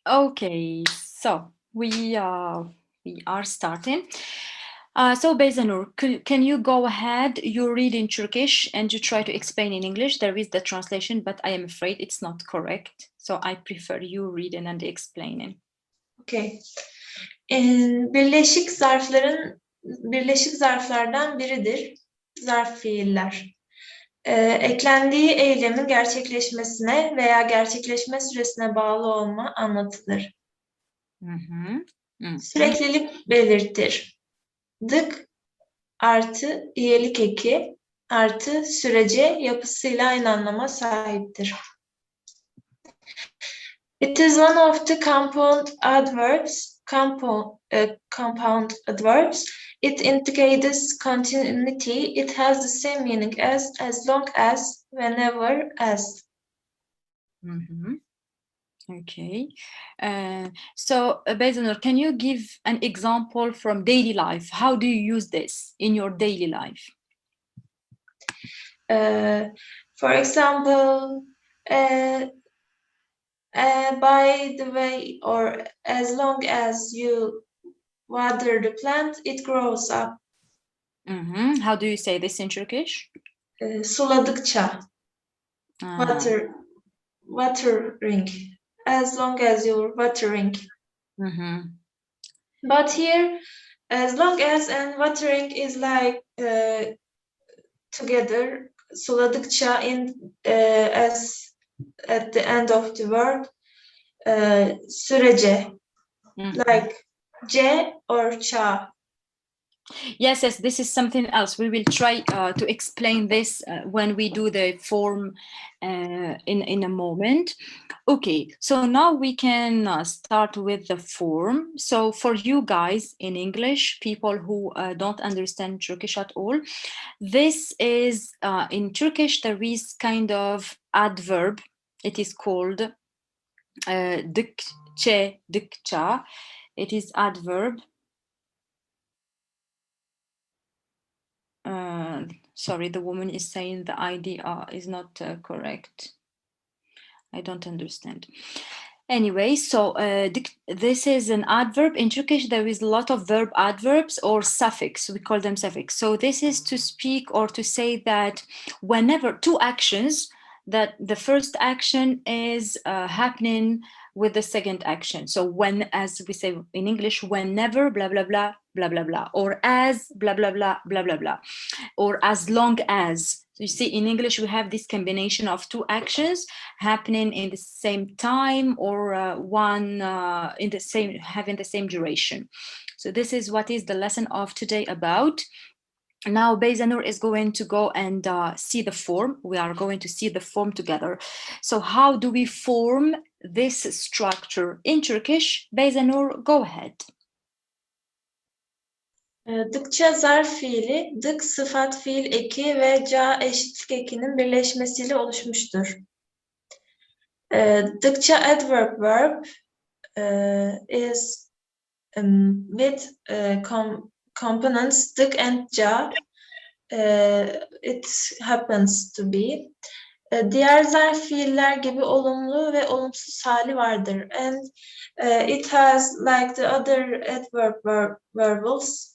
Okay, so we are starting. So Beyzanur, can you go ahead? You read in Turkish and you try to explain in English. There is the translation, but I am afraid it's not correct. So I prefer you reading and explaining. Okay. Birleşik zarflardan biridir zarf fiiller. Eklendiği eylemin gerçekleşmesine veya gerçekleşme süresine bağlı olma anlatılır. Süreklilik belirtir. Dık artı iyelik eki artı sürece yapısıyla aynı anlama sahiptir. It is one of the compound adverbs. It indicates continuity. It has the same meaning as long as, whenever, as. Okay. So, Beyzanur, can you give an example from daily life? How do you use this in your daily life? For example, by the way, or as long as you water the plant, it grows up. How do you say this in Turkish? Suladıkça. Watering. As long as you're watering. But here, as long as and watering is like together. Suladıkça as at the end of the word. Sürece. Like C or ça. Yes, this is something else. We will try to explain this when we do the form in a moment. Okay, so now we can start with the form. So for you guys in English, people who don't understand Turkish at all, this is, in Turkish, there is kind of adverb. It is called dıkçe, dıkça. It is adverb. Sorry, the woman is saying the idea is not correct. I don't understand. Anyway, so this is an adverb. In Turkish, there is a lot of verb adverbs or suffix. We call them suffix. So this is to speak or to say that whenever two actions, that the first action is happening with the second action. So when, as we say in English, whenever, blah, blah, blah, blah, blah, blah, or as, blah, blah, blah, blah, blah, blah, or as long as. So you see, in English, we have this combination of two actions happening in the same time or one in the same, having the same duration. So this is what is the lesson of today about. Now Beyzanur is going to go and see the form. We are going to see the form together. So how do we form this structure in Turkish? Beyzanur, go ahead. Dıkça zarf fiili, dık sıfat fiil eki ve ca eşitlik ekinin birleşmesiyle oluşmuştur. Dıkça adverb verb is with components dık and ca. It happens to be. Diğer zarf fiiller gibi olumlu ve olumsuz hali vardır. And it has, like the other adverb verbals,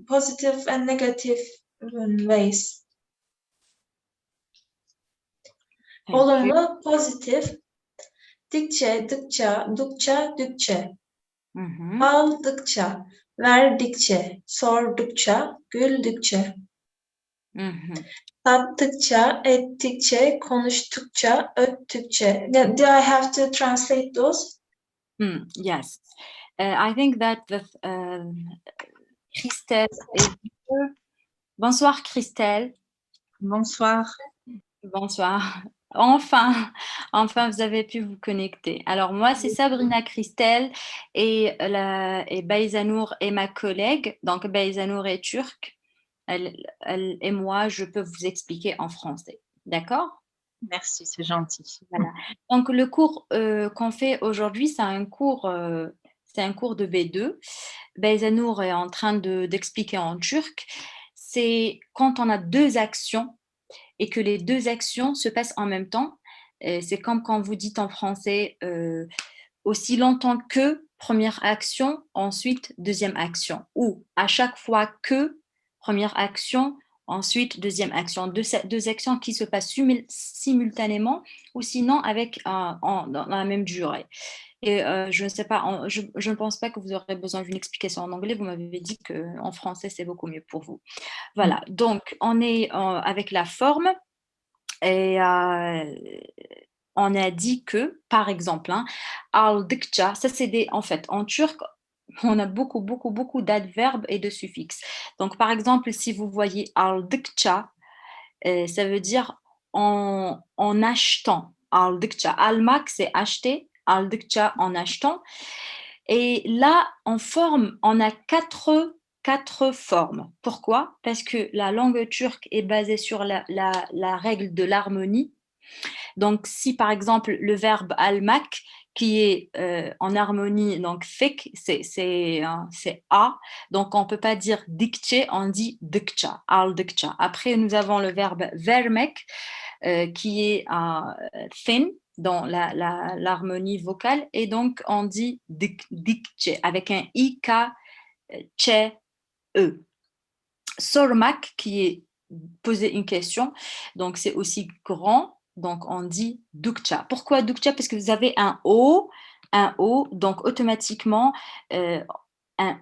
positive and negative ways. Olumlu, pozitif. Dikçe, dıkça, dukça, dükçe. Aldıkça, verdikçe, sordukça, güldükçe. Sattıkça, ettikçe, konuştukça, öttükçe. Do I have to translate those? Yes. I think that Christelle is here. Bonsoir Christelle. Bonsoir. Bonsoir. Enfin, vous avez pu vous connecter. Alors moi, c'est Sabrina Christelle et Beyzanur est ma collègue. Donc Beyzanur est turque. Elle et moi, je peux vous expliquer en français. D'accord? Merci, c'est gentil. Voilà. Donc le cours qu'on fait aujourd'hui, c'est un cours de B2. Beyzanur est en train d'expliquer en turc. C'est quand on a deux actions et que les deux actions se passent en même temps. C'est comme quand vous dites en français aussi longtemps que, première action, ensuite deuxième action. Ou à chaque fois que, première action, ensuite deuxième action. Deux actions qui se passent simultanément ou sinon dans la même durée. Et je ne sais pas, je ne pense pas que vous aurez besoin d'une explication en anglais. Vous m'avez dit qu'en français, c'est beaucoup mieux pour vous. Voilà, donc on est avec la forme et on a dit que, par exemple, aldıkça, ça c'est en fait, en turc, on a beaucoup d'adverbes et de suffixes. Donc, par exemple, si vous voyez aldıkça, ça veut dire en achetant. Aldıkça, almak, c'est acheter. Aldıkça, en achetant. Et là, en forme, on a quatre formes. Pourquoi? Parce que la langue turque est basée sur la règle de l'harmonie. Donc, si par exemple le verbe almak, qui est en harmonie, donc fek, c'est a, donc on ne peut pas dire dikçe, on dit dıkça, aldıkça. Après, nous avons le verbe vermek, qui est thin, dans l'harmonie vocale, et donc on dit dikçe, avec un i, k, ç, e. Sormak, qui est poser une question, donc c'est aussi grand, donc on dit dukça. Pourquoi dukça? Parce que vous avez un O, donc automatiquement un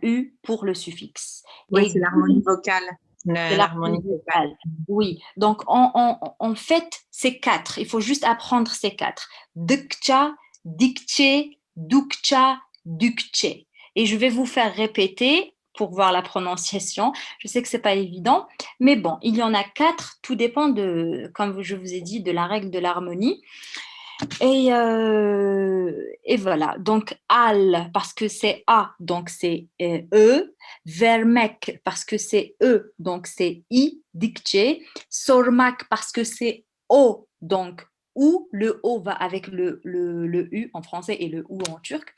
U pour le suffixe. Oui, Et c'est l'harmonie vocale. c'est L'harmonie vocale. Oui, donc en fait, c'est quatre. Il faut juste apprendre ces quatre. Dukça, dikçe, dukça, dukçe. Et je vais vous faire répéter pour voir la prononciation. Je sais que c'est pas évident, mais bon, il y en a quatre. Tout dépend de, comme je vous ai dit, de la règle de l'harmonie. Et voilà, donc al parce que c'est a, donc c'est e, vermek parce que c'est e, donc c'est i, dikçe, sormak parce que c'est o, donc ou, le o va avec le u en français et le ou en turc,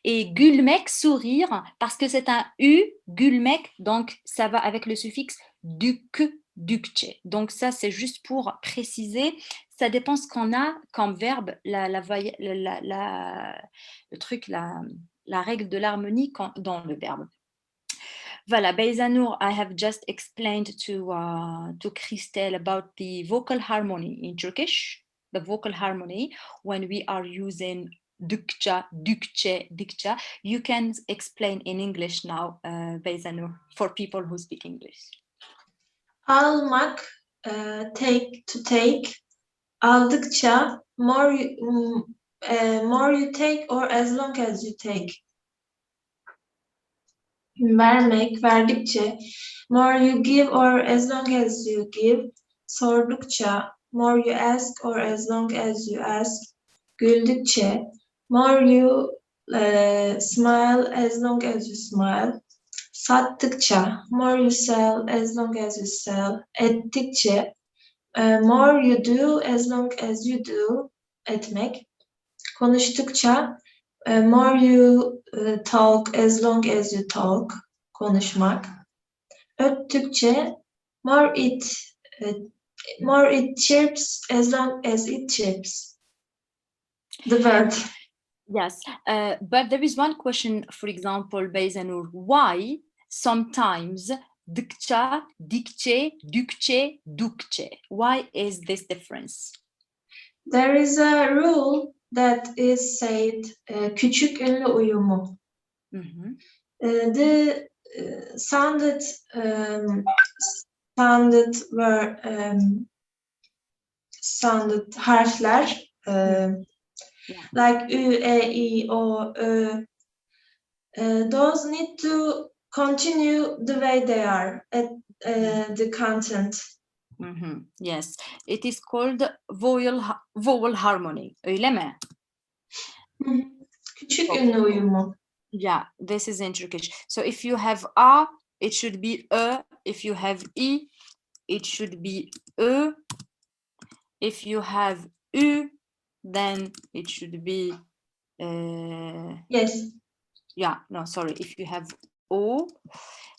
et gülmek, sourire, parce que c'est un u, gülmek, donc ça va avec le suffixe duk, dukçe. Donc ça, c'est juste pour préciser. Ça dépend ce qu'on a comme verbe, le truc, la règle de l'harmonie dans le verbe. Voilà, Beyzanur, I have just explained to Christelle about the vocal harmony in Turkish, the vocal harmony when we are using dukça, dükçe, dikça. You can explain in English now, Beyzanur, for people who speak English. Almak, take, to take. Aldıkça, more you take or as long as you take. Vermek, verdikçe. More you give or as long as you give. Sordukça, more you ask or as long as you ask. Güldükçe, more you smile as long as you smile. Sattıkça, more you sell as long as you sell. Ettikçe, more you do as long as you do, etmek. Konuştukça, more you talk as long as you talk, konuşmak. Öttükçe, more it chirps as long as it chirps. The verb. Yes, but there is one question, for example, Beyzanur, why sometimes dikça, dikçe, dükçe, dukçe? Why is this difference? There is a rule that is said, küçük ünlü uyumu. The sounded harfler, like ü, e, i, o, ö, those need to continue the way they are at the content. Yes, it is called vowel harmony. Öyle mi? Küçük ünlü uyumu. Yeah, this is in Turkish. So if you have a, it should be e. If you have i, it should be ö. If you have ü, then it should be yes. Yeah, no, sorry. If you have o,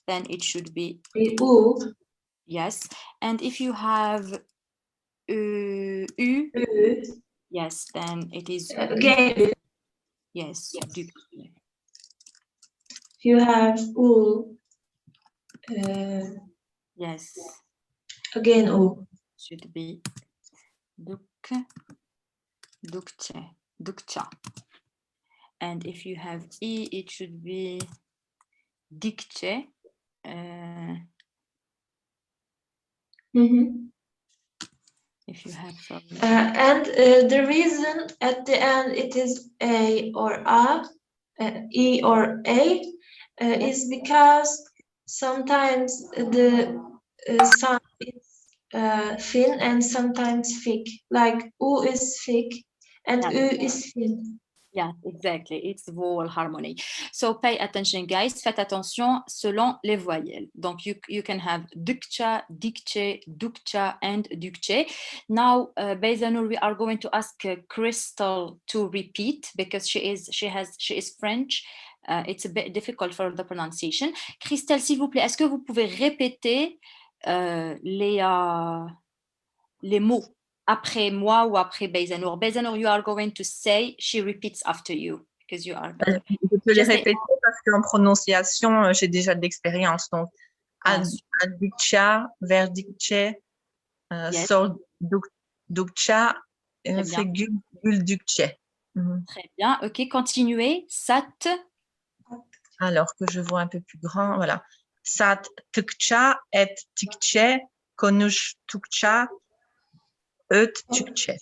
then it should be U. Yes. And if you have ü, Ü. yes, then it is G. Yes. Dükçe. If you have u, Yes. again u. Should be dükçe. Dükça. And if you have e, it should be dikçe. If you have And the reason at the end it is a or a, e or a, is because sometimes the sound is fin and sometimes fic. Like u is fic and Yeah. u is fin. Yeah, exactly. It's vowel harmony. So pay attention, guys. Faites attention selon les voyelles. Donc you can have dükça, dikçe, dukça, and dükçe. Now, Beyzanur, we are going to ask Crystal to repeat because she is French. It's a bit difficult for the pronunciation. Crystal, s'il vous plaît, est-ce que vous pouvez répéter les mots après moi ou après Beyzanur? Beyzanur, you are going to say, she repeats after you because you are better. Je peux les répéter parce qu'en prononciation, j'ai déjà de l'expérience. Donc, adükça, verdikçe, Yes. sordukça, Très c'est bien. güldükçe. Très bien. OK, continuez. Sat. Alors que je vois un peu plus grand, voilà. Sattıkça, ettikçe, konuştukça, öttükçe.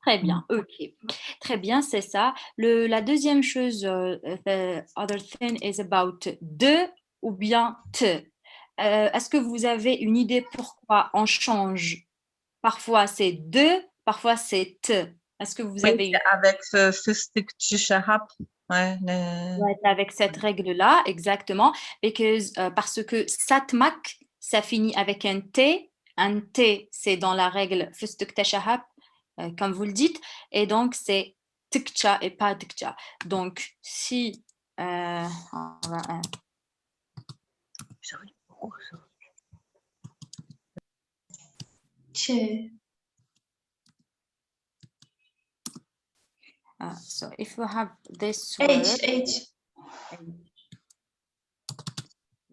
Très bien, OK. Très bien, c'est ça. La deuxième chose, the other thing is about de ou bien te. Est-ce que vous avez une idée pourquoi on change? Parfois c'est de, parfois c'est te. Est-ce que vous avez une... Avec fıstıkçı şahap. Ouais, Ouais, avec cette règle-là, exactement. Parce que satmak, ça finit avec un T. Un T, c'est dans la règle fıstık teşahap, comme vous le dites. Et donc, c'est tıkça et pas tıkça. Donc, si... so, if you have this word... H.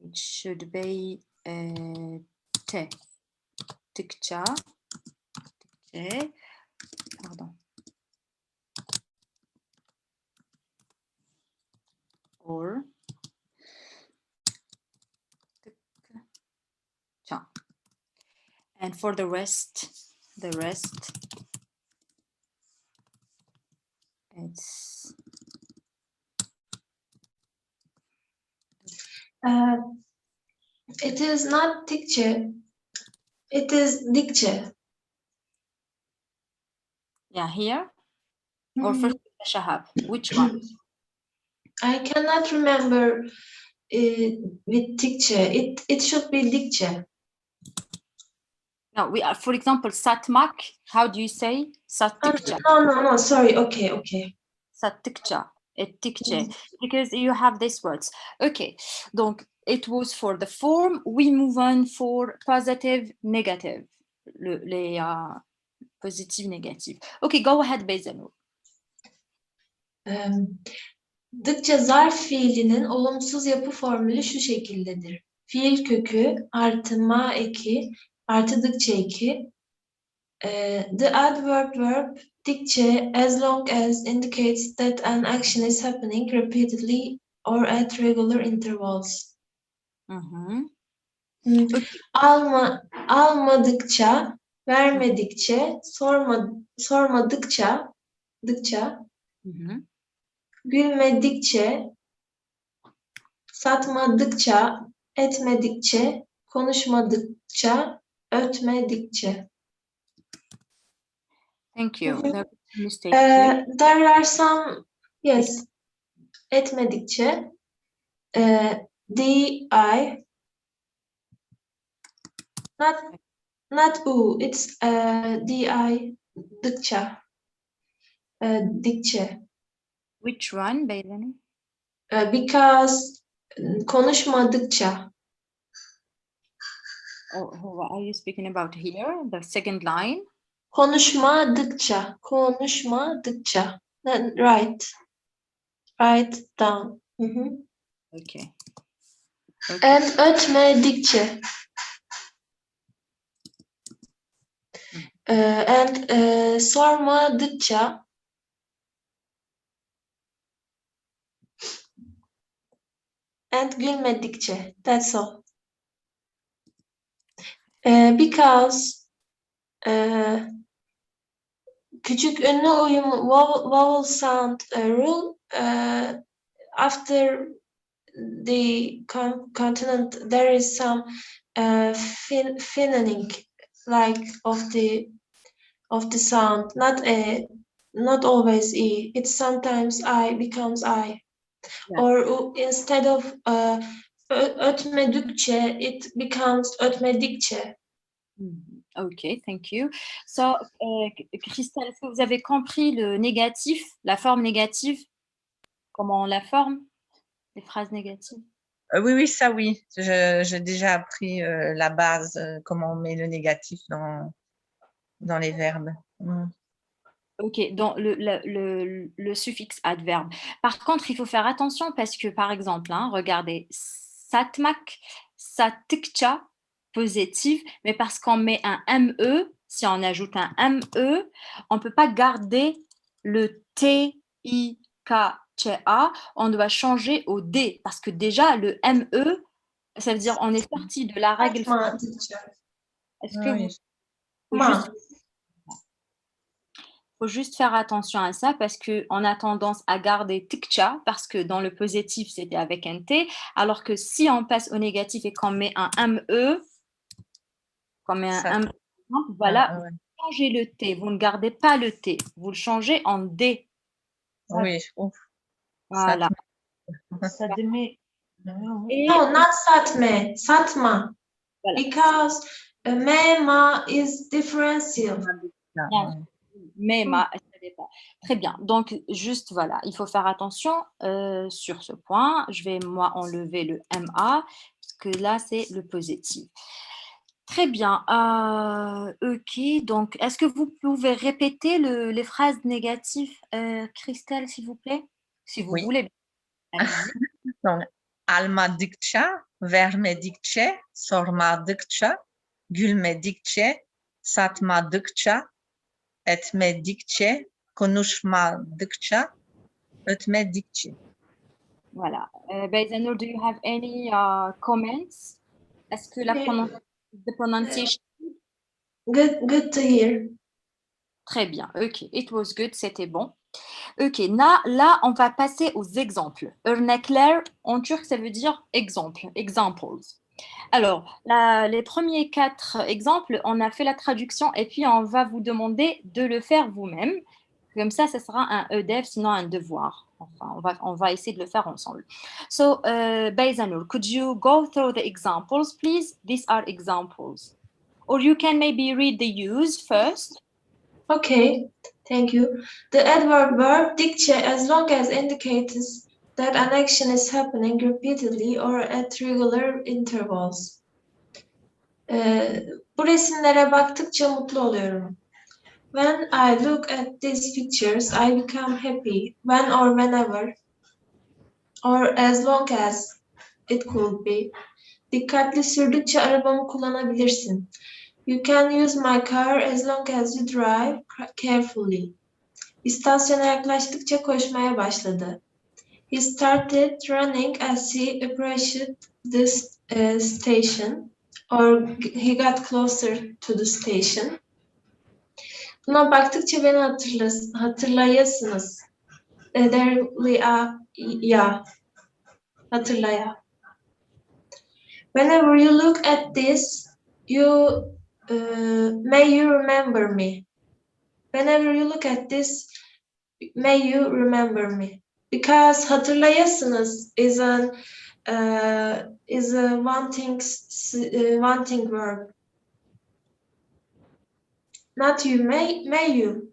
It should be te. Tıkça. Tıkça. Pardon. Or tıkça. And for the rest, it's It is not dikçe. It is dikçe. yeah, here or first shahab. Which one? I cannot remember with dikçe. It should be dikçe. No, we are, for example, satmak. How do you say sattıkça? No. Sorry. Okay. Sattıkça, ettikçe, because you have these words. Okay, donc it was for the form. We move on for positive, negative. Les positive, negative. Okay, go ahead, Beyzanur. Dıkça zarf fiilinin olumsuz yapı formülü şu şekildedir. Fiil kökü artı ma eki artı dıkça eki. The adverb verb dikçe as long as indicates that an action is happening repeatedly or at regular intervals. Almadıkça, vermedikçe, sormadıkça, gülmedikçe, satmadıkça, etmedikçe, konuşmadıkça, ötmedikçe. Thank you. There are some, yes, etmedikçe, di, not u, it's di, dıkça, dikçe. Which one, Beyzanur? Because konuşmadıkça. What are you speaking about here? The second line? Konuşmadıkça. Right. Write down. Okay. And ötmedikçe. And sormadıkça. And gülmedikçe. That's all. Because küçük ünlü uyumu vowel sound rule after the consonant there is some phonetic like of the sound, not always e. It's sometimes I becomes I, Yeah. or instead of ötmedikçe it becomes ötmedikçe. Ok, thank you. So, Christelle, est-ce que vous avez compris le négatif, la forme négative? Comment on la forme? Les phrases négatives? Oui, ça oui. J'ai déjà appris la base, comment on met le négatif dans les verbes. Ok, dans le suffixe adverbe. Par contre, il faut faire attention parce que, par exemple, regardez, satmak, satıkça, positive, mais parce qu'on met un ME, si on ajoute un ME, on ne peut pas garder le T-I-K-T-A, on doit changer au D, parce que déjà, le ME, ça veut dire on est sorti de la règle. Atmadıkça. Est-ce que Oui. faut juste faire attention à ça parce qu'on a tendance à garder tikcha parce que dans le positif, c'était avec un T, alors que si on passe au négatif et qu'on met un ME, voilà, vous changez le T, vous ne gardez pas le T, vous le changez en D. Oui. Voilà. No, not satme, satma. Voilà. Because mema is differential. Mais ça dépend. Très bien. Donc, juste, voilà, il faut faire attention sur ce point. Je vais, moi, enlever le MA, parce que là, c'est le positif. Très bien. Ok, donc, est-ce que vous pouvez répéter les phrases négatives, Christelle, s'il vous plaît? Si vous voulez. Allez-y. Donc, almadıkça, vermedikçe, sormadıkça, gülmedikçe, satmadıkça, etmedikçe, konuşmadıkça, ötmedikçe. Voilà. Beyzanur, do you have any comments? Est-ce que la prononciation? Good to hear. Très bien. Ok, it was good, c'était bon. Ok, là, on va passer aux exemples. Örnekler, en turc, ça veut dire exemple, examples. Alors, les premiers 4 exemples, on a fait la traduction et puis on va vous demander de le faire vous-même. Comme ça sera un EDF, sinon un devoir. Enfin, on va essayer de le faire ensemble. So, Beyzanur, could you go through the examples, please? These are examples. Or you can maybe read the use first. Okay, thank you. The adverb verb dikçe as long as indicates that an action is happening repeatedly or at regular intervals. Bu resimlere baktıkça mutlu oluyorum. When I look at these pictures, I become happy. When or whenever, or as long as it could be. Dikkatli sürdükçe arabamı kullanabilirsin. You can use my car as long as you drive carefully. İstasyona yaklaştıkça koşmaya başladı. He started running as he approached the station, or he got closer to the station. Buna baktıkça beni hatırlayasınız. Hatırlaya. Whenever you look at this, may you remember me. Whenever you look at this, may you remember me. Because hatırlayasınız is a wanting verb. Not you, may you.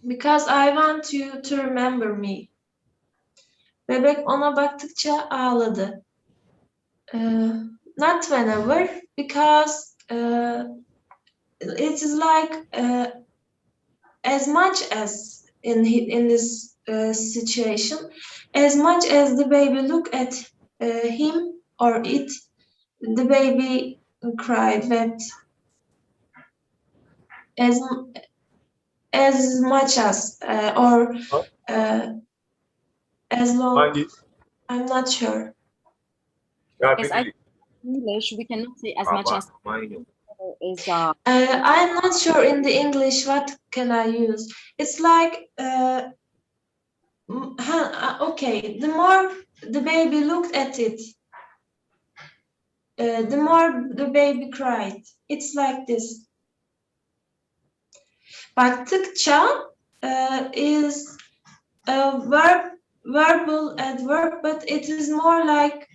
Because I want you to remember me. Bebek ona baktıkça ağladı. Not whenever, because it is like as much as in this situation, as much as the baby looked at him or it, the baby cried that as much as or as long. Hangi? I'm not sure. Ya Yes, peki. English, we cannot say as much as is I'm not sure in the English what can I use. It's like okay, the more the baby looked at it, the more the baby cried. It's like this. Baktıkça is a verbal adverb, but it is more like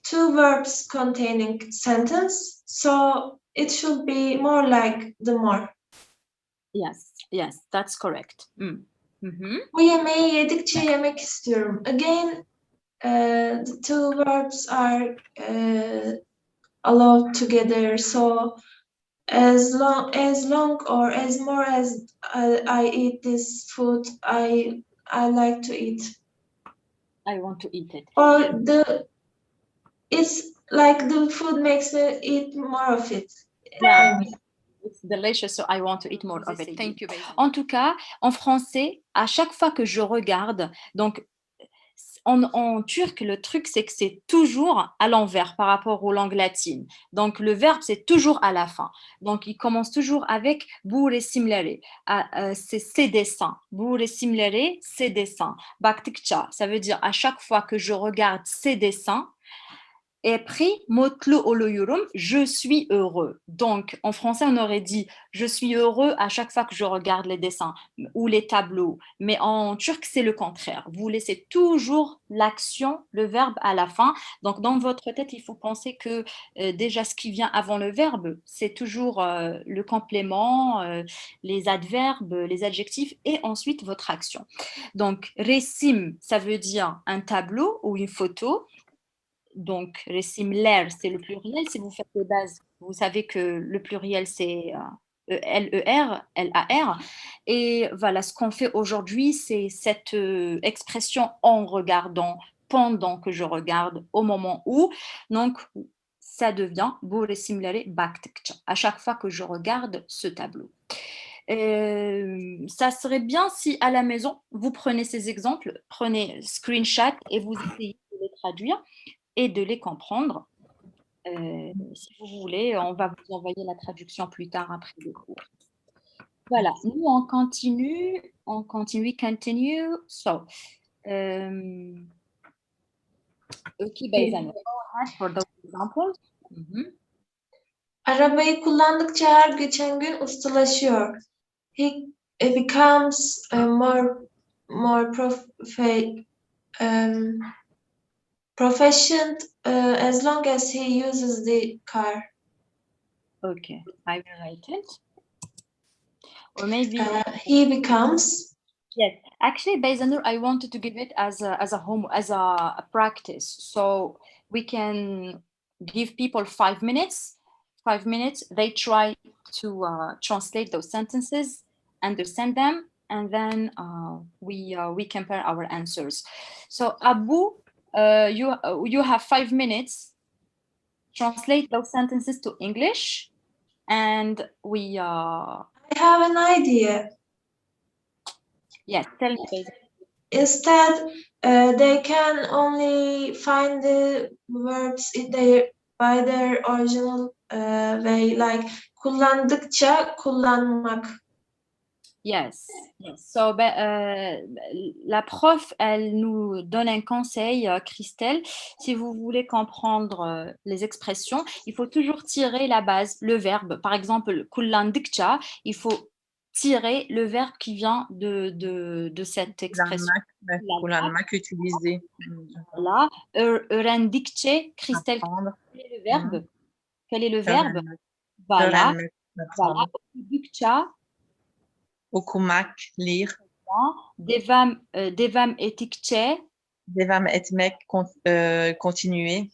two verbs containing sentence. So it should be more like the more. yes, that's correct. Mhm. Bu yemeği yedikçe yemek istiyorum. Again, the two verbs are allowed together. So as long or as more as I eat this food, I like to eat. I want to eat it. Or it's like the food makes me eat more of it. Yeah. I mean. It's delicious, so I want to eat more of it. Thank you. En tout cas, en français, à chaque fois que je regarde, donc en turc, le truc, c'est que c'est toujours à l'envers par rapport aux langues latines. Donc, le verbe, c'est toujours à la fin. Donc, il commence toujours avec bu resimleri. C'est ses dessins. Bu resimleri, ses dessins. Baktıkça, ça veut dire à chaque fois que je regarde ses dessins. Et pris mutlu oluyorum, je suis heureux. Donc, en français, on aurait dit je suis heureux à chaque fois que je regarde les dessins ou les tableaux. Mais en turc, c'est le contraire. Vous laissez toujours l'action, le verbe à la fin. Donc, dans votre tête, il faut penser que déjà, ce qui vient avant le verbe, c'est toujours le complément, les adverbes, les adjectifs et ensuite votre action. Donc, resim, ça veut dire un tableau ou une photo. Donc, resimler, c'est le pluriel. Si vous faites les bases, vous savez que le pluriel, c'est L-E-R, L-A-R. Et voilà, ce qu'on fait aujourd'hui, c'est cette expression en regardant, pendant que je regarde, au moment où. Donc, ça devient bu resimleri baktıkça. À chaque fois que je regarde ce tableau. Ça serait bien si à la maison, vous prenez ces exemples, prenez screenshot et vous essayez de les traduire et de les comprendre. Si vous voulez, on va vous envoyer la traduction plus tard après le cours. Voilà, nous on continue. So, okay, Beyzanur, go ahead for those examples. Arabayı kullandıkça her geçen gün ustalaşıyor. He becomes more proficient as long as he uses the car. Okay, I will write it. Or maybe he becomes. Yes, actually, Beyzanur, I wanted to give it as a practice. So we can give people 5 minutes. 5 minutes. They try to translate those sentences, understand them, and then we compare our answers. So Abu, you have 5 minutes. Translate those sentences to English, and we. I have an idea. Yes, tell me. Instead, they can only find the verbs by their original way, like kullandıkça, kullanmak. Yes. So, la prof, elle nous donne un conseil, Christelle. Si vous voulez comprendre les expressions, il faut toujours tirer la base, le verbe. Par exemple, kullandıkça, il faut tirer le verbe qui vient de cette expression. Kullanmak, utiliser. Voilà. Öğrendikçe, Christelle, quel est le verbe? Quel est le verbe? Voilà. Voilà. Okudukça, okumak, lire. Devam ettikçe. Devam etmek, continuer.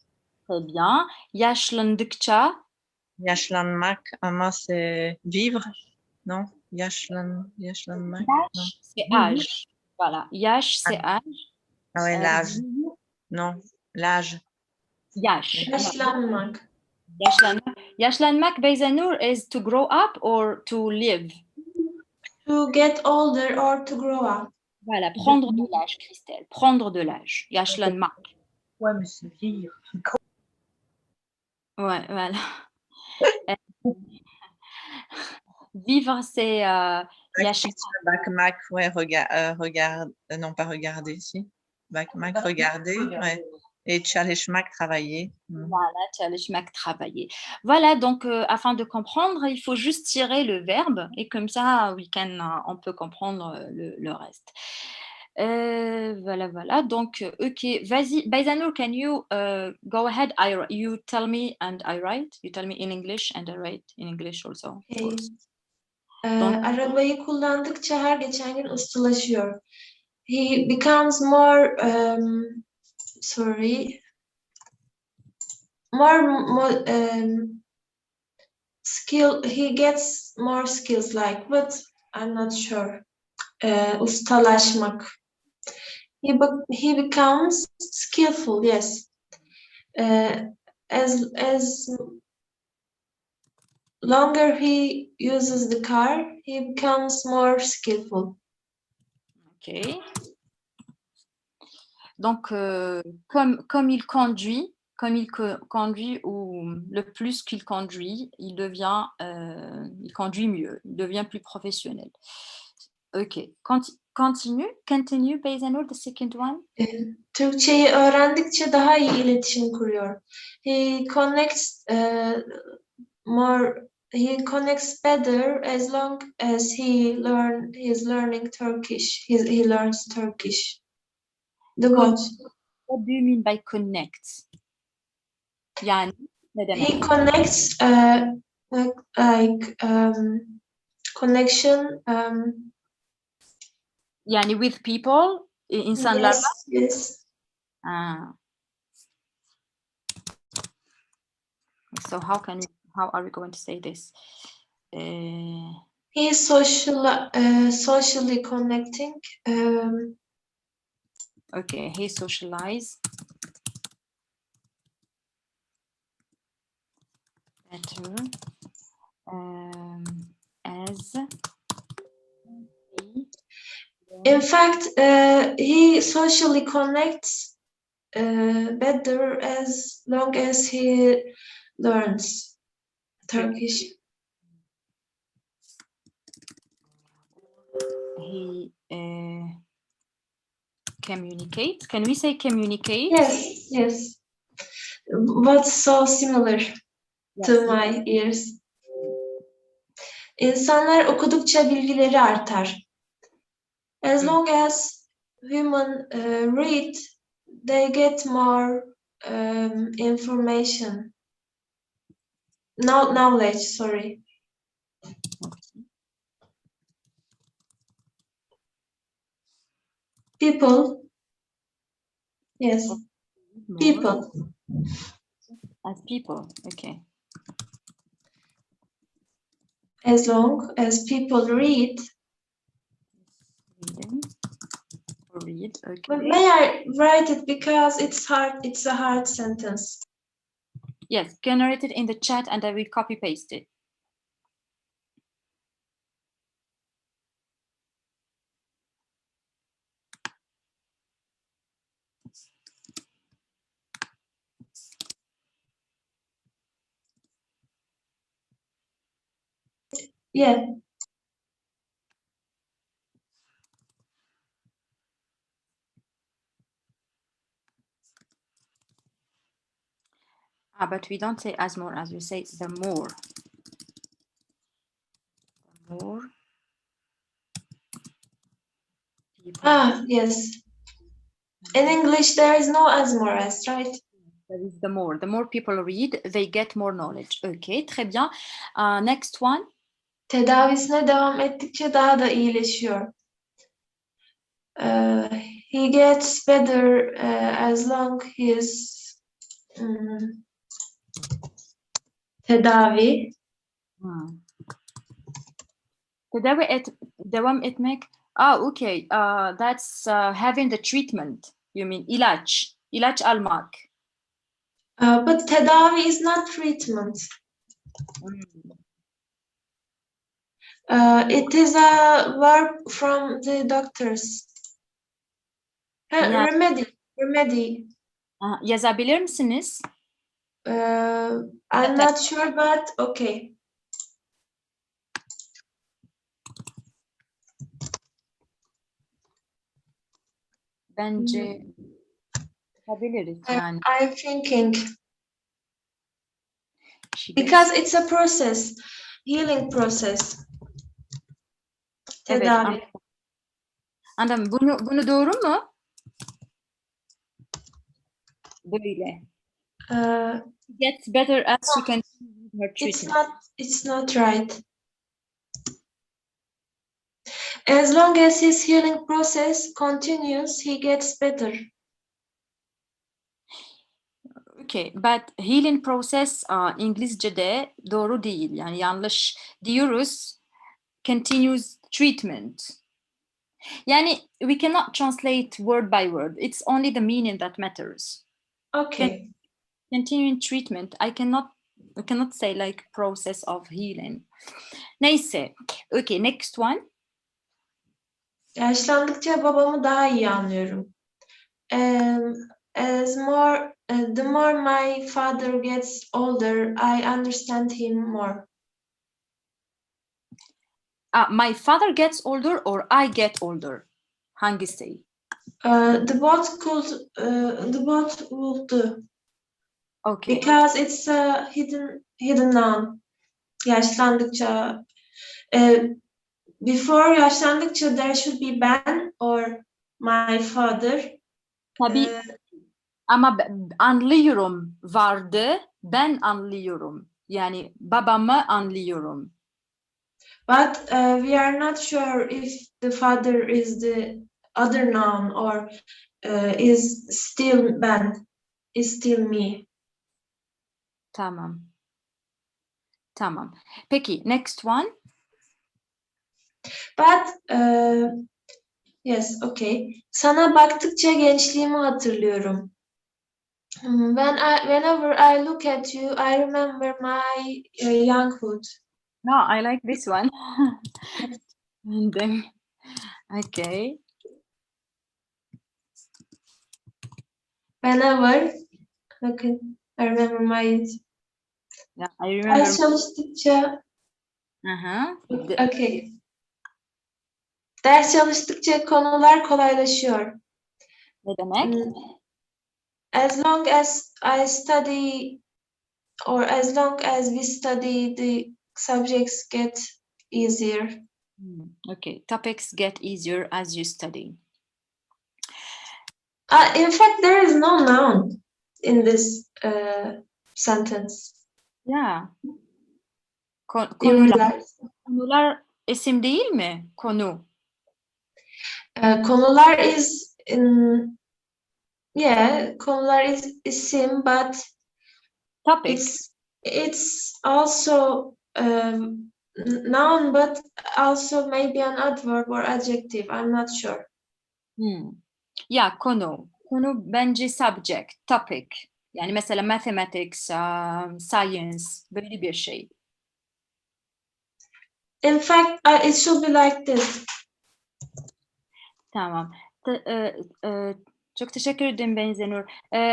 Très bien. Yaşlandıkça. Yaşlanmak, ama c'est vivre. Non, yaşlanmak. Non. Yaş, c'est âge. Voilà. Yaş, c'est âge. Ah ouais, l'âge. Non, l'âge. Yaş. Yaşlanmak. Yaşlanmak. Yaşlanmak, Beyzanur, is to grow up or to live. To get older or to grow up. Voilà, prendre de l'âge, Christelle. Prendre de l'âge. Yaşlanmak. Ouais, mais c'est vieillir. Ouais, voilà. Vivre, c'est yaşamak. Bakmak, ouais, regarde, non pas regarder, si. Bakmak, regarder, ouais. Et çalışmak, travailler. Voilà, çalışmak, travailler. Voilà, donc afin de comprendre, il faut juste tirer le verbe et comme ça, on peut comprendre le reste. Voilà. Donc, ok, vas-y, Beyzanur, can you go ahead? You tell me and I write. You tell me in English and I write in English also. Of Okay. course. Arabayı kullandıkça her geçen gün ustalaşıyor. He becomes more skill. He gets more skills like, but I'm not sure. Ustalaşmak. He becomes skillful. Yes. As longer he uses the car, he becomes more skillful. Ok. Donc, comme il conduit, ou le plus qu'il conduit, il conduit mieux, il devient plus professionnel. Ok. Continue, Beyzanur, the second one. Türkçeyi öğrendikçe daha iyi iletişim kuruyor. He connects better as long as he's learning Turkish. He learns Turkish. What do you mean by connect? Yani ne demek? He connects connection. Yani with people, insanlarla. Yes. So how are we going to say this? He's socially connecting. Okay, he socialize better as in fact, he socially connects better as long as he learns Turkish. He communicates. Can we say communicate? Yes. But so similar to my ears. İnsanlar okudukça bilgileri artar. As long as women read, they get more information. Knowledge, sorry. People. Yes. People. As people, okay. As long as people read. Read, okay. But may I write it because it's hard? It's a hard sentence. Yes, generate it in the chat and I will copy paste it. Yeah. But we don't say as more, as we say the more. The more people. Yes. In English, there is no as more as, right? There is the more. The more people read, they get more knowledge. Okay, très bien. Next one. Tedavisine devam ettikçe daha da iyileşiyor. He gets better as long his tedavi Devam etmek. Okay. That's having the treatment. You mean ilaç. İlaç almak. But tedavi is not treatment. It is a verb from the doctors. Yani- Remedy. Yazabilir misiniz? I'm not sure, but okay. Bence yapabiliriz yani. I'm thinking She because gets- it's a process, healing process. Evet, Tedavi. anladım. Bunu doğru mu? Böyle. Gets better as she can her treatment. It's not right. As long as his healing process continues, he gets better. Okay, but healing process İngilizce'de doğru değil. Yani yanlış diyoruz. Continuous treatment. Yani we cannot translate word by word. It's only the meaning that matters. Okay. Continuing treatment. I cannot say like process of healing. Neyse. Okay, next one. Yaşlandıkça babamı daha iyi anlıyorum. The more my father gets older, I understand him more. My father gets older or I get older. Hangisi? The both will do. Okay. Because it's a hidden noun. Yaşlandıkça. Before yaşlandıkça there should be ben or my father. Tabii ama anlıyorum vardı. Ben anlıyorum. Yani babamı anlıyorum. But we are not sure if the father is the other noun or is still ben, is still me. Tamam. Tamam. Peki, next one. But yes, okay. Sana baktıkça gençliğimi hatırlıyorum. Whenever I look at you, I remember my younghood. No, I like this one. And then, okay. Whenever, okay, I remember my. Yeah, I remember. Ders çalıştıkça, Uh-huh. okay. Ders çalıştıkça konular kolaylaşıyor. Ne demek? As long as I study, or as long as we study, the subjects get easier. Okay, topics get easier as you study. In fact, there is no noun in this sentence. Yeah. Konular. Konular isim değil mi? Konu. Konular is in, yeah, konular is isim, but Topic. it's also noun, but also maybe an adverb or adjective. I'm not sure. Ya konu. Konu bence subject, topic. Yani mesela mathematics, science böyle bir şey. In fact, it should be like this. Tamam. Çok teşekkür ederim Beyzanur.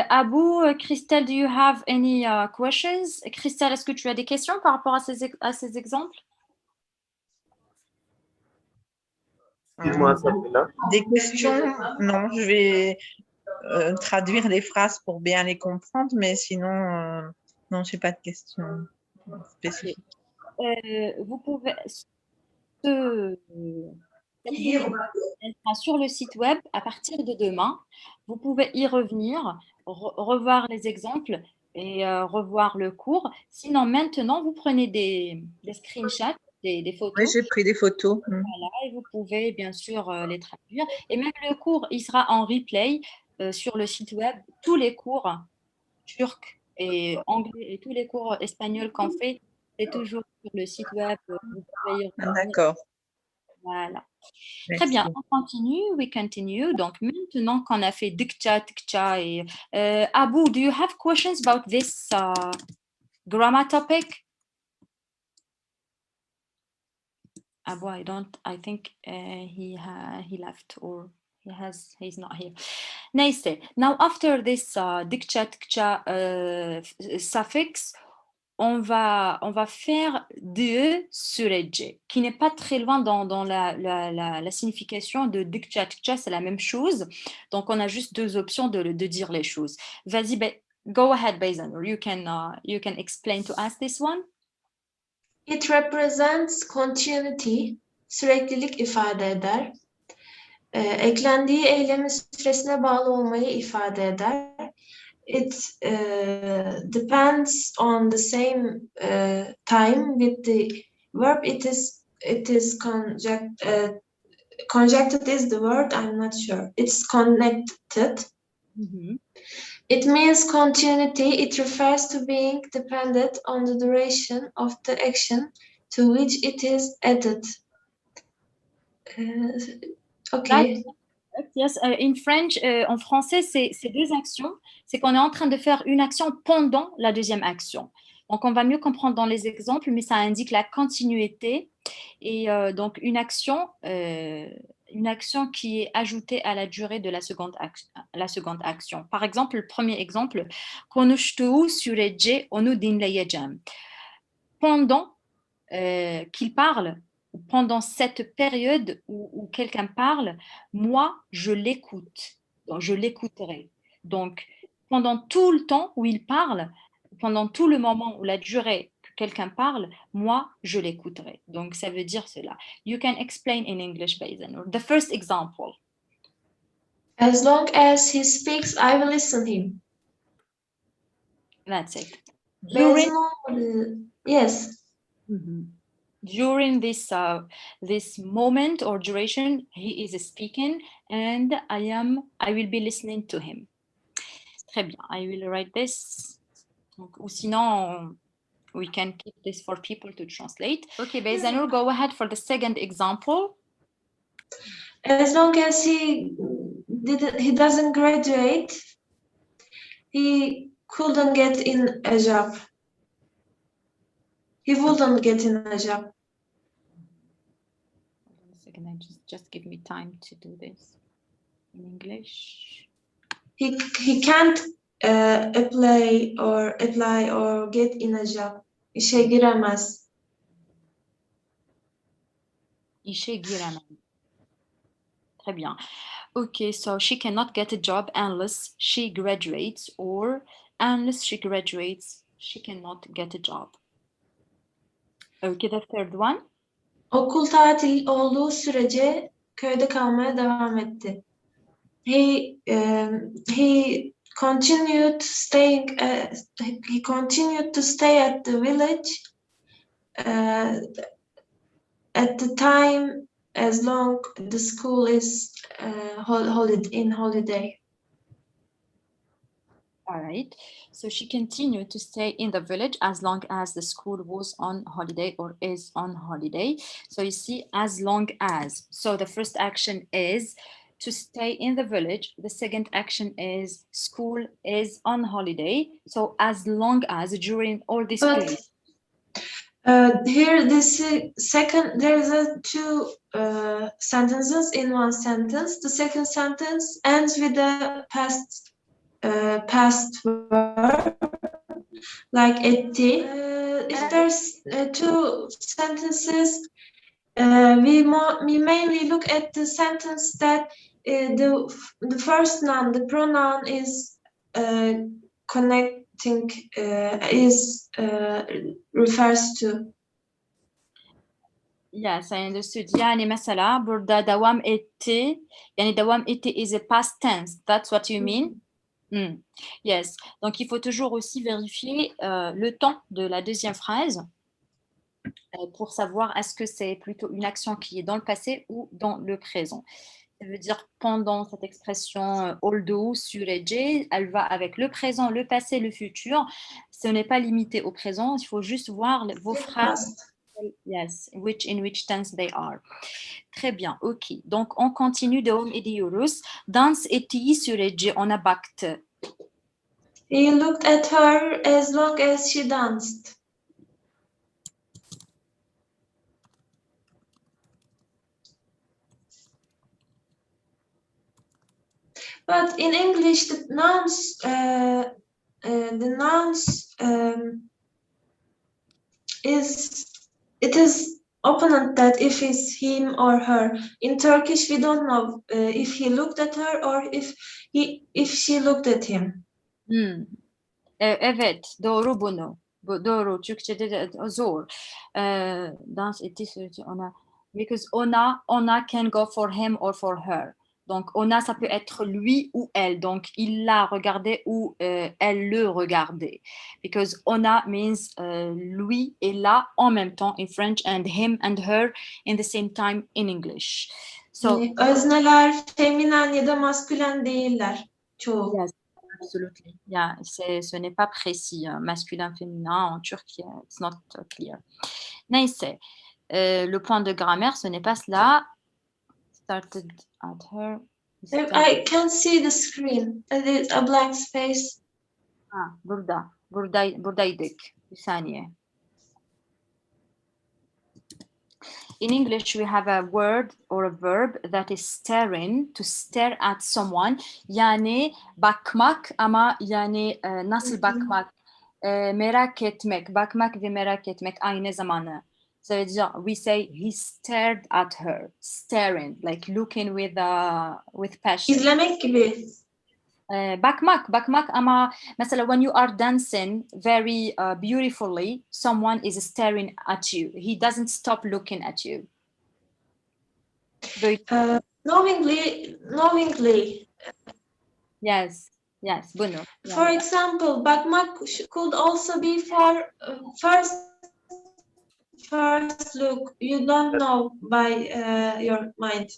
Abu, Christelle, do you have any questions? Christelle, est-ce que tu as des questions par rapport à ces exemples? Dis-moi, Sabrina. Des questions? Non, je vais traduire les phrases pour bien les comprendre, mais sinon, non, je n'ai pas de questions spécifiques. Vous pouvez... Cette vidéo elle sera sur le site web à partir de demain. Vous pouvez y revenir, revoir les exemples et revoir le cours. Sinon, maintenant, vous prenez des screenshots, des photos. Oui, j'ai pris des photos. Voilà, et vous pouvez bien sûr les traduire. Et même le cours, il sera en replay sur le site web. Tous les cours turcs et anglais et tous les cours espagnols qu'on fait, c'est toujours sur le site web. Vous pouvez y revenir. D'accord. Voilà. Très Merci. bien, on continue, we continue. Donc, maintenant qu'on a fait dikça, tikça et... Abu, do you have questions about this grammar topic? Abu, I think he left or he's not here. Neyse, now after this dikça, tikça suffix, on va faire de sürece, qui n'est pas très loin dans la signification de dikça, tikça, c'est la même chose. Donc, on a juste deux options de dire les choses. Vas-y, go ahead, Beyzanur. You can explain to us this one. It represents continuity, süreklilik ifade eder. Eklendiği eylemin süresine bağlı olmayı ifade eder. It depends on the same time with the verb. It is conjuncted is the word. I'm not sure. It's connected. Mm-hmm. It means continuity. It refers to being dependent on the duration of the action to which it is added. Okay. Yes, in French, en français, c'est deux actions. C'est qu'on est en train de faire une action pendant la deuxième action. Donc, on va mieux comprendre dans les exemples, mais ça indique la continuité. Et donc, une action qui est ajoutée à la durée de la seconde action. Par exemple, le premier exemple, konuştuğu sürece onu dinleyeceğim. Pendant qu'il parle, pendant cette période où quelqu'un parle, moi, je l'écoute. Donc, je l'écouterai. Donc, pendant tout le temps où il parle, pendant tout le moment où la durée que quelqu'un parle, moi, je l'écouterai. Donc, ça veut dire cela. You can explain in English, Beyzanur. The first example. As long as he speaks, I will listen him. That's it. Yes. Mm-hmm. During this moment or duration, he is speaking, and I will be listening to him. Très bien. I will write this. Donc, ou sinon, we can keep this for people to translate. Okay, Beyzanur, go ahead for the second example. As long as he doesn't graduate, he couldn't get in a job. He wouldn't get in a job. Hold on a second, just give me time to do this in English. He can't apply or get in a job. İşe giremez. İşe giremez. Très bien. Okay, so she cannot get a job unless she graduates, or unless she graduates, she cannot get a job. Okay, the third one. Okul tatil olduğu sürece köyde kalmaya devam etti. He continued to stay at the village at the time as long the school is in holiday. All right. So she continued to stay in the village as long as the school was on holiday or is on holiday. So you see, as long as. So the first action is to stay in the village. The second action is school is on holiday. So as long as, during all this period. Here, this second, there is two sentences in one sentence. The second sentence ends with the past verb, like êtes. If there's two sentences, we mainly look at the sentence that the first noun, the pronoun is connecting, refers to. Yes, I understood. Yani mesela burada devam etti. Yani devam etti is a past tense. That's what you mean? Mm. Yes. Donc, il faut toujours aussi vérifier le temps de la deuxième phrase pour savoir est-ce que c'est plutôt une action qui est dans le passé ou dans le présent. Ça veut dire pendant cette expression olduğu sürece, elle va avec le présent, le passé, le futur. Ce n'est pas limité au présent. Il faut juste voir vos phrases Yes, in which tense they are. Très bien, ok. Donc, on continue, devam ediyoruz. Dans ettiği sürece ona baktı. He looked at her as long as she danced. But in English, the nouns is opponent that if it's him or her. In Turkish, we don't know if he looked at her or if she looked at him. Evet, doğru bunu. Bu doğru. Türkçe'de de zor. Dans ettiği sürece ona. Because ona can go for him or for her. Donc, ona, ça peut être lui ou elle. Donc, il l'a regardé ou elle le regardait. Because ona means lui et la en même temps in French and him and her in the same time in English. So, Özneler feminen ya da maskülen değiller çoğu. yes, absolutely. Yeah, ce n'est pas précis. Masculin, féminin, en turc, it's not clear. Neyse, le point de grammaire, ce n'est pas cela. Started at her. I can see the screen. It is a blank space. Buradaydık. Bir saniye. In English, we have a word or a verb that is staring, to stare at someone. Yani bakmak ama yani nasıl bakmak? Merak etmek. Bakmak ve merak etmek aynı zamanı. So we say he stared at her. Staring, like looking with passion. İzlemek gibi. Bakmak ama mesela when you are dancing very beautifully, someone is staring at you. He doesn't stop looking at you. Knowingly. Yes, bunu. For example, bakmak could also be for first look. You don't know by your mind.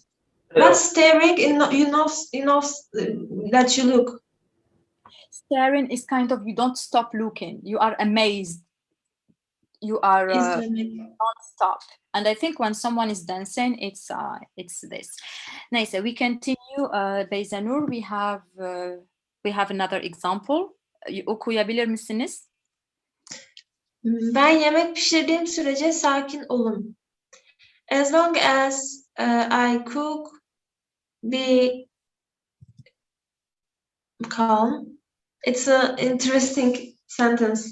But staring, you know that you look. Staring is kind of you don't stop looking. You are amazed. You are non-stop. And I think when someone is dancing, it's this. Nice. We continue. Beyzanur, we have another example. Okuyabilir misiniz? Ben yemek pişirdiğim sürece sakin olun. As long as I cook, be calm. It's an interesting sentence.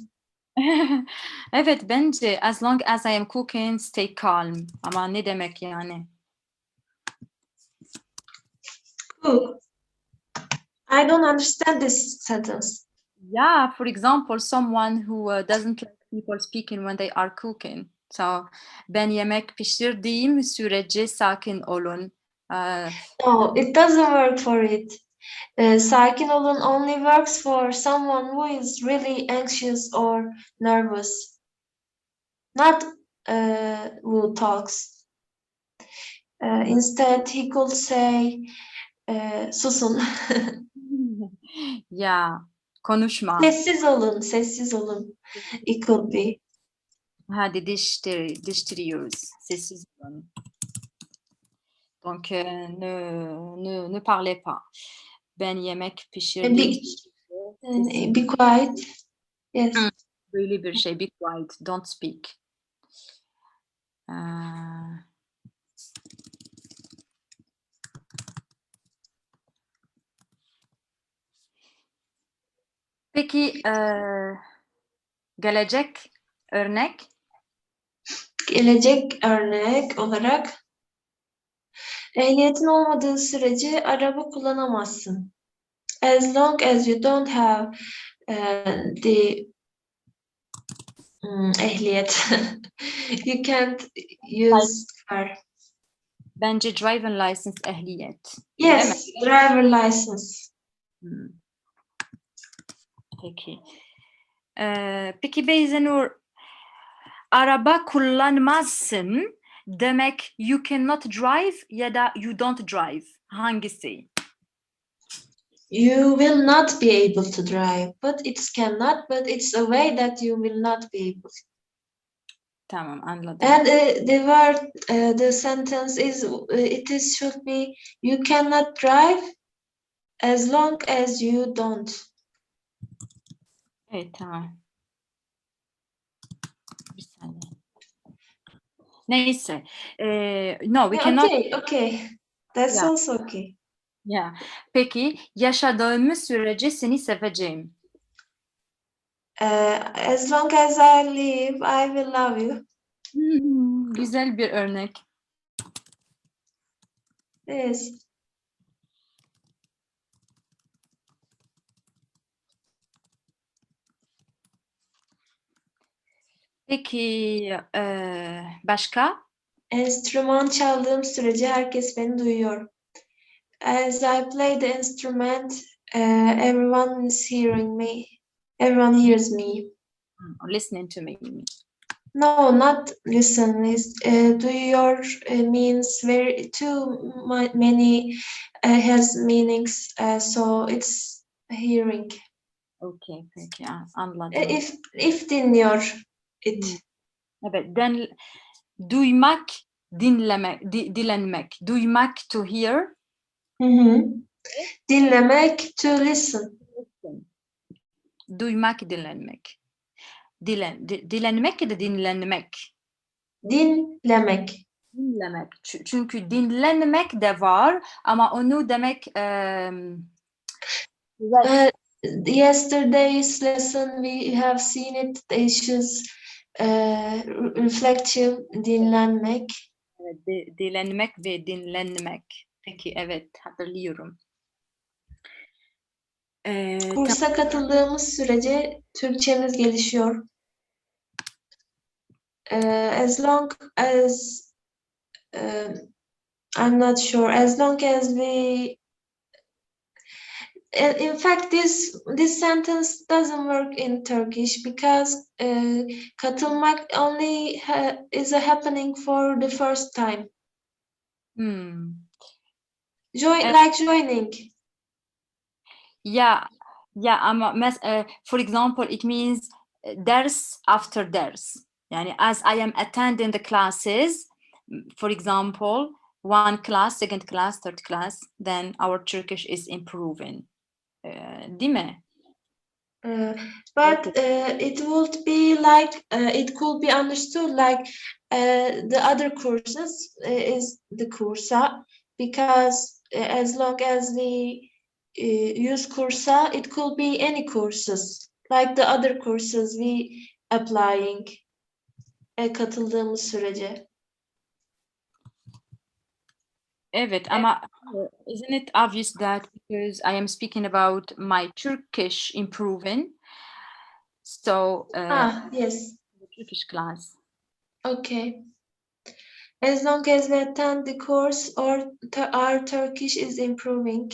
Evet, bence as long as I am cooking, stay calm. Ama ne demek yani? Cook. I don't understand this sentence. Yeah, for example, someone who doesn't like people speaking when they are cooking. So, ben yemek pişirdiğim sürece sakin olun. No, it doesn't work for it. Sakin olun only works for someone who is really anxious or nervous. Not who talks. Instead, he could say, susun. Yeah, konuşma. Sessiz olun. It could be. Hadi diştiriyoruz. Sessiz olun. Donc, ne parlez pas. Ben yemek pişirdiğim Be quiet. Yes. Böyle bir şey. Be quiet. Don't speak. Peki gelecek örnek? Gelecek örnek olarak ehliyetin olmadığı sürece araba kullanamazsın. As long as you don't have the ehliyet, you can't use car. Bence driving license ehliyet. Yes, driver license. Peki. Peki Beyzanur, araba kullanmazsın demek you cannot drive ya da you don't drive. Hangisi? You will not be able to drive, but it's a way that you will not be able. Tamam, anladım. And the word, the sentence is, should be, you cannot drive as long as you don't. Evet, tamam. Bir saniye. Neyse. No, we cannot. Okay. That's Yeah. also okay. Yeah. Peki, yaşadığımız sürece seni seveceğim. As long as I live, I will love you. Güzel bir örnek. Yes. Peki, başka? Enstrüman çaldığım sürece herkes beni duyuyor. As I play the instrument, everyone is hearing me. Everyone hears me. Listening to me. No, not listen. Duyuyor means very too many has meanings. So it's hearing. Okay, peki, anladım. If dinliyor, it. Evet, duymak, dinlemek, dilenmek. Duymak, to hear. Dinlemek, to listen. Duymak, dilenmek. Dilenmek ya da dinlenmek. Dinlemek. Dinlemek. Çünkü dinlenmek de var ama onu demek Yesterday's lesson we have seen it. Issues reflective, dinlenmek. dilenmek ve dinlenmek. Peki, evet, hatırlıyorum. Kursa katıldığımız sürece Türkçemiz gelişiyor. As long as I'm not sure. As long as we, in fact, this sentence doesn't work in Turkish because katılmak only is a happening for the first time. Like joining. Yeah, ama for example, it means ders after ders. Yani as I am attending the classes, for example, one class, second class, third class, then our Turkish is improving. Değil mi? But it would be like, it could be understood like the other courses is the kursa, because as long as we use kursa, it could be any courses, like the other courses we applying, katıldığımız sürece. Evet, ama isn't it obvious that because I am speaking about my Turkish improving, so yes, the Turkish class. Okay. As long as we attend the course, or our Turkish is improving.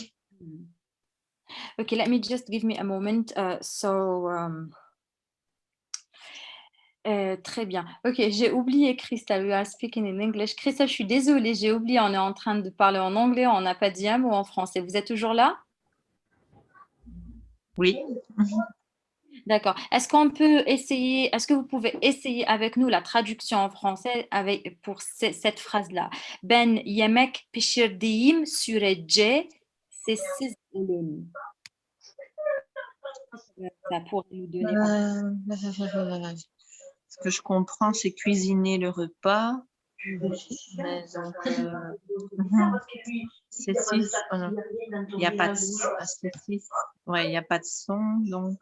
Okay, let me just give me a moment. Très bien. Ok, j'ai oublié Christelle. We are speaking in English. Christelle, je suis désolée, j'ai oublié. On est en train de parler en anglais. On n'a pas dit un mot en français. Vous êtes toujours là? Oui. D'accord. Est-ce qu'on peut essayer? Est-ce que vous pouvez essayer avec nous la traduction en français pour cette phrase-là? Ben yemek pişirdiğim sürece sessiz olun. Ça pourrait nous donner. Ce que je comprends, c'est cuisiner le repas. Mais donc, c'est 6. Oh non. Il n'y a pas de son. Ouais, il n'y a pas de son, donc.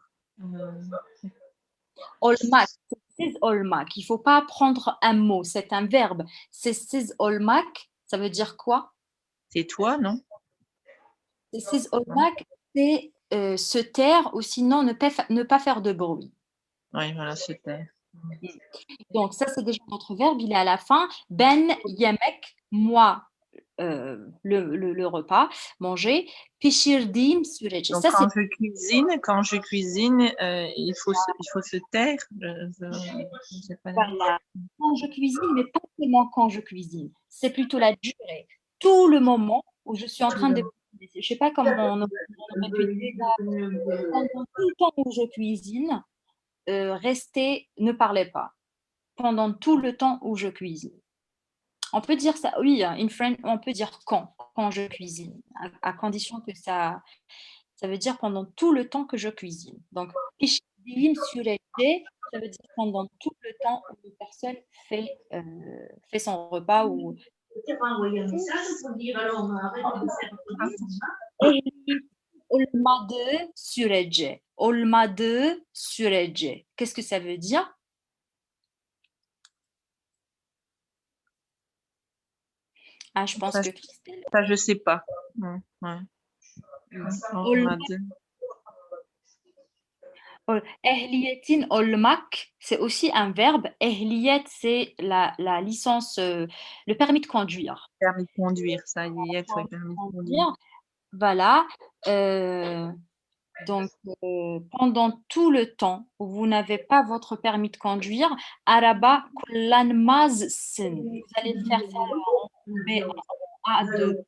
Olmak, sessiz olmak. Il ne faut pas prendre un mot, c'est un verbe. Sessiz olmak, ça veut dire quoi? C'est toi, non? Sessiz olmak, c'est se taire ou sinon ne pas faire de bruit. Oui, voilà, se taire. Donc ça, c'est déjà notre verbe, il est à la fin. Ben yemek, moi, le repas, manger. Pişirdiğim sürece. Donc Ça, quand je cuisine, il faut se taire. Je sais pas. Voilà. Quand je cuisine, mais pas seulement quand je cuisine. C'est plutôt la durée. Tout le moment où je suis en train de cuisiner. Je ne sais pas comment on aurait pu dire ça. Pendant tout le temps où je cuisine, restez, ne parlez pas. pendant tout le temps où je cuisine. On peut dire ça, oui, in French, on peut dire quand je cuisine, à condition que ça veut dire pendant tout le temps que je cuisine. Donc, pişirdiğim sürece, ça veut dire pendant tout le temps où une personne fait son repas ou olmadığı sürece. Olmadığı sürece. Qu'est-ce que ça veut dire? Ah, je pense Ça, que Christelle. Ça, je sais pas. Non, ouais. Ehliyetin olmak, c'est aussi un verbe. Ehliyet, c'est la licence, le permis de conduire. Permis de conduire, ça y est, oui, permis de conduire. Voilà. Donc, pendant tout le temps où vous n'avez pas votre permis de conduire, araba kullanmazsın. Vous allez faire ça en A2.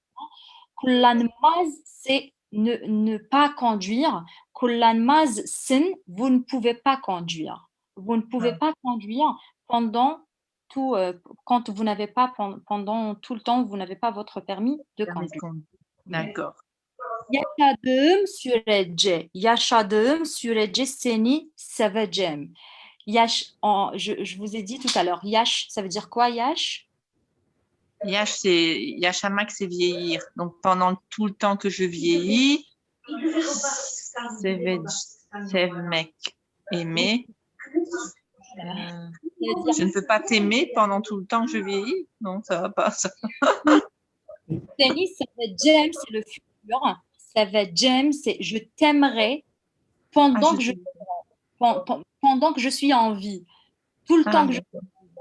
Kullanmaz, c'est ne pas conduire. Kullanmazsın, vous ne pouvez pas conduire. Vous ne pouvez pas conduire pendant tout, quand vous n'avez pas, pendant tout le temps, vous n'avez pas votre permis de conduire. D'accord. Yaşadığım sürece seni seveceğim. Je vous ai dit tout à l'heure, yaş, ça veut dire quoi, yaş? Yaşamak, c'est vieillir. Donc, pendant tout le temps que je vieillis, sevmek, aimer. Je ne peux pas t'aimer pendant tout le temps que je vieillis? Non, ça va pas, ça. Seni seveceğim, c'est le futur. Seveceğim, c'est je t'aimerai pendant que je suis en vie. Tout le temps que je suis en vie.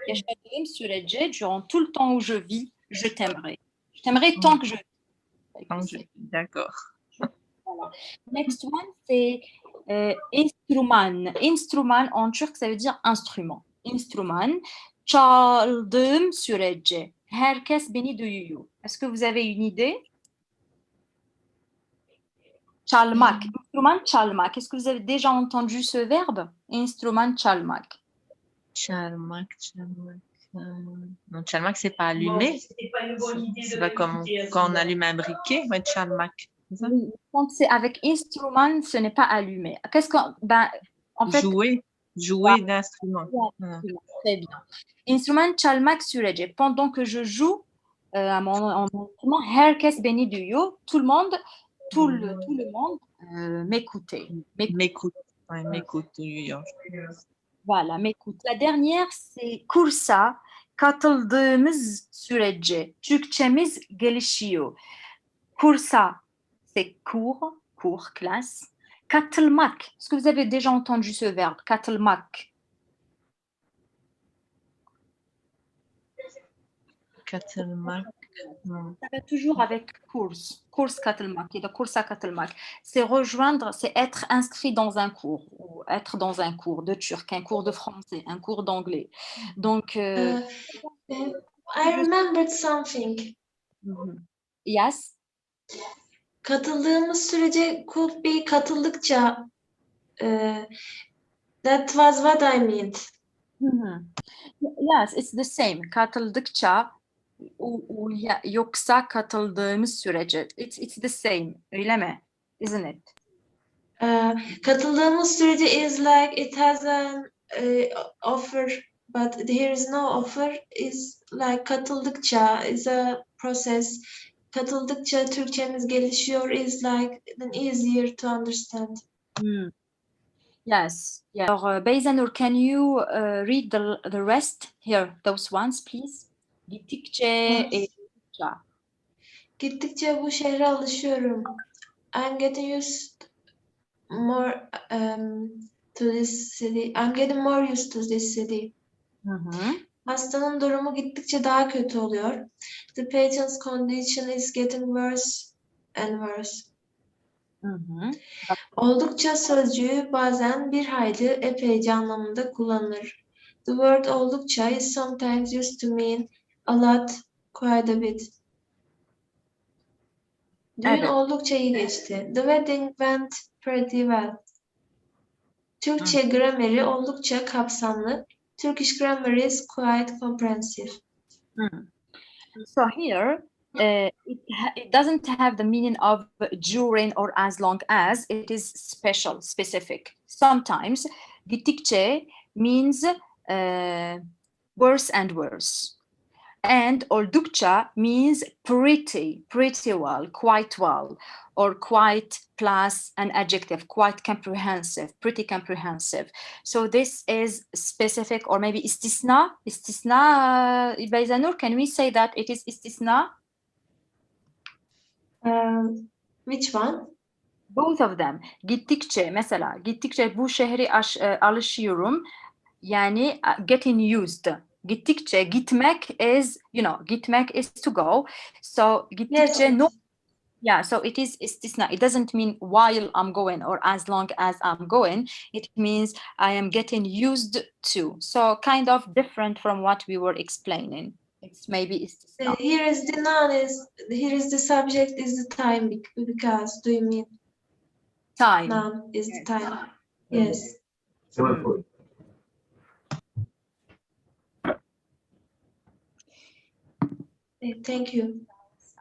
Yaşadığım sürece, durant tout le temps où je vis, je t'aimerai. Je t'aimerai tant que je vis. D'accord. Voilà. Next one, c'est instrument. Instrument en turc, ça veut dire instrument. Instrument. Çaldığım sürece. Herkes beni duyuyor. Est-ce que vous avez une idée? Çalmak. Instrument çalmak. Est-ce que vous avez déjà entendu ce verbe? Instrument çalmak. Çalmak. Non, çalmak, c'est pas allumer. C'est pas comme quand on allume un briquet. Ouais, çalmak. Oui, quand c'est avec instrument, ce n'est pas allumé. Qu'est-ce qu'on, en fait, jouer d'instrument. Très bien. Instrument çalmak sürece. Pendant que je joue mon instrument, herkes beni duyuyor. Tout le monde m'écoutait. M'écoute. Voilà, m'écoute. La dernière, c'est kursa katıldığımız sürece Türkçemiz gelişiyor. Kursa, c'est cours, classe. Katılmak. Est-ce que vous avez déjà entendu ce verbe? Katılmak. Katılmak. Ça va toujours avec cours. Cours katılmak. Et le kursa katılmak. C'est rejoindre, c'est être inscrit dans un cours. Ou être dans un cours de turc, un cours de français, un cours d'anglais. Donc, I remembered something. Yes. Katıldığımız sürece could be katıldıkça. That was what I meant. Yes, it's the same. Katıldıkça yoksa katıldığımız sürece. It's the same. Öyle mi? Isn't it? Katıldığımız sürece is like it has an offer, but there is no offer. Is like katıldıkça is a process. Katıldıkça Türkçemiz gelişiyor is like an easier to understand. Yes. Yeah. Alors, Beyzanur, can you read the rest here, those ones, please? Gittikçe, Gittikçe bu şehre alışıyorum. I'm getting used more to this city. I'm getting more used to this city. Hastanın durumu gittikçe daha kötü oluyor. The patient's condition is getting worse and worse. Oldukça sözcüğü bazen bir hayli, epeyce anlamında kullanılır. The word oldukça is sometimes used to mean a lot, quite a bit. Düğün oldukça iyi geçti. The wedding went pretty well. Türkçe grameri oldukça kapsamlı. Turkish grammar is quite comprehensive. So here, it doesn't have the meaning of during or as long as. It is special, specific. Sometimes gittikçe means worse and worse. And oldukça means pretty well, quite well, or quite plus an adjective, quite comprehensive, pretty comprehensive. So this is specific, or maybe istisna. Istisna, Beyzanur, can we say that it is istisna? Which one? Both of them. Gittikçe, mesela gittikçe bu şehri alışıyorum. Yani getting used. Gittikçe, gitmek is, gitmek is to go. So gittikçe, Yes. no. Yeah, so it is istisna. It doesn't mean while I'm going or as long as I'm going. It means I am getting used to. So kind of different from what we were explaining. It's maybe istisna. Here is the noun here is the subject is the time because do you mean Time. noun is the time? Yes. Thank you.